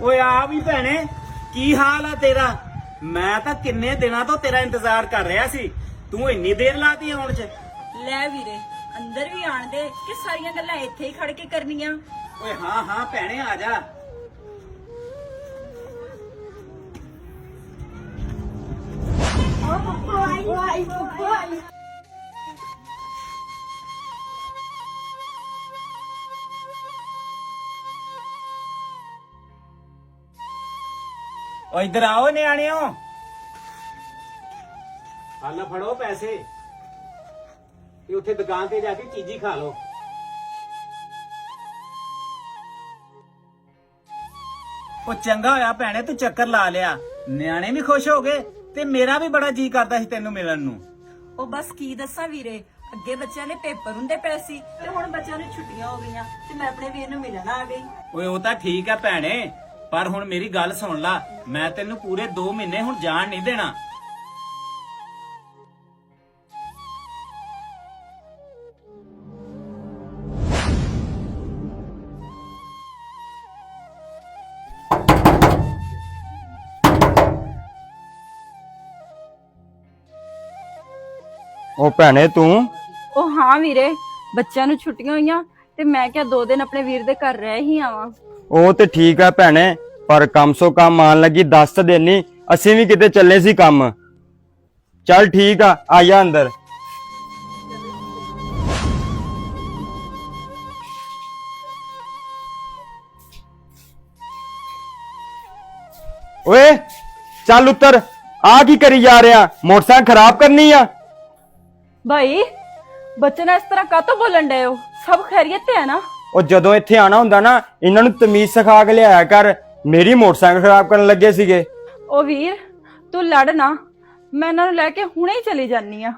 ਓਏ ਆ ਵੀ ਭੈਣੇ, ਕੀ ਹਾਲ ਆ ਤੇਰਾ? ਮੈਂ ਤਾਂ ਕਿੰਨੇ ਦਿਨਾਂ ਤੋਂ ਤੇਰਾ ਇੰਤਜ਼ਾਰ ਕਰ ਰਿਹਾ ਸੀ, ਤੂੰ ਇੰਨੀ ਦੇਰ ਲਾਤੀ ਆਉਣ 'ਚ। ਲੈ ਵੀਰੇ ਅੰਦਰ ਵੀ ਆਣ ਦੇ ਕਿ ਸਾਰੀਆਂ ਗੱਲਾਂ ਇੱਥੇ ਹੀ ਖੜ ਕੇ ਕਰਨੀਆਂ। ਓਏ ਹਾਂ ਹਾਂ ਭੈਣੇ ਆ ਜਾ। ਓ ਇੱਧਰ ਆਓ ਨਿਆਣਿਓ, ਹਾਲਾ ਫੜੋ ਪੈਸੇ ਤੇ ਉੱਥੇ ਦੁਕਾਨ ਤੇ ਜਾ ਕੇ ਚੀਜ਼ੀ ਖਾ ਲਓ। ਉਹ ਚੰਗਾ ਹੋਇਆ ਭੈਣੇ ਤੂੰ ਚੱਕਰ ਲਾ ਲਿਆ, ਨਿਆਣੇ ਵੀ ਖੁਸ਼ ਹੋ ਗਏ ਤੇ ਮੇਰਾ ਵੀ ਬੜਾ ਜੀ ਕਰਦਾ ਸੀ ਤੈਨੂੰ ਮਿਲਣ ਨੂੰ। ਉਹ ਬਸ ਕੀ ਦੱਸਾਂ ਵੀਰੇ, ਅੱਗੇ ਬੱਚਿਆਂ ਦੇ ਪੇਪਰ ਹੁੰਦੇ ਪਏ ਸੀ ਤੇ ਹੁਣ ਬੱਚਿਆਂ ਨੂੰ ਛੁੱਟੀਆਂ ਹੋ ਗਈਆਂ ਤੇ ਮੈਂ ਆਪਣੇ ਵੀਰ ਨੂੰ ਮਿਲਣ ਆ ਗਈ। ਓਏ ਉਹ ਤਾਂ ਠੀਕ ਆ ਭੈਣੇ, ਪਰ ਹੁਣ ਮੇਰੀ ਗੱਲ ਸੁਣ ਲਾ, ਮੈਂ ਤੈਨੂੰ ਪੂਰੇ 2 ਮਹੀਨੇ ਹੁਣ ਜਾਣ ਨਹੀਂ ਦੇਣਾ। ਉਹ ਭੈਣੇ ਤੂੰ ਉਹ ਹਾਂ ਵੀਰੇ, ਬੱਚਿਆਂ ਨੂੰ ਛੁੱਟੀਆਂ ਹੋਈਆਂ ਤੇ ਮੈਂ ਕਿਹਾ 2 ਦਿਨ ਆਪਣੇ ਵੀਰ ਦੇ ਘਰ ਰਹਿ ਹੀ ਆਵਾਂ। ਉਹ ਤੇ ਠੀਕ ਆ ਭੈਣੇ, ਪਰ ਕਮ ਸੋ ਕਮ ਆਣ ਲੱਗੀ ਦੱਸ ਤਾਂ ਦੇਣੀ, ਅਸੀਂ ਵੀ ਕਿਤੇ ਚੱਲੇ ਸੀ ਕੰਮ। ਚੱਲ ਠੀਕ ਆ, ਆਇਆ ਅੰਦਰ। ਓਏ ਚੱਲ ਉੱਤਰ, ਆ ਕੀ ਕਰੀ ਜਾ ਰਿਹਾ? ਮੋਟਰਸਾਈਕਲ ਖਰਾਬ ਕਰਨੀ ਆ? ਭਾਈ ਬੱਚੇ ਨਾਲ ਇਸ ਤਰ੍ਹਾਂ ਕਾਹਤੋਂ ਬੋਲਣ ਡਏ ਹੋ? ਸਭ ਖੈਰੀਅਤ ਤੇ ਹੈ ਨਾ? ਉਹ ਜਦੋਂ ਇੱਥੇ ਆਣਾ ਹੁੰਦਾ ਨਾ, ਇਹਨਾਂ ਨੂੰ ਤਮੀਜ਼ ਸਿਖਾ ਕੇ ਲਿਆਇਆ ਕਰ। ਮੇਰੀ ਮੋਟਰਸਾਈਕਲ ਖਰਾਬ ਕਰਨ ਲੱਗੇ ਸੀਗੇ। ਉਹ ਵੀਰ ਤੂੰ ਲੜ ਨਾ, ਮੈਂ ਇਹਨਾਂ ਨੂੰ ਲੈ ਕੇ ਹੁਣੇ ਹੀ ਚਲੀ ਜਾਨੀ ਆ।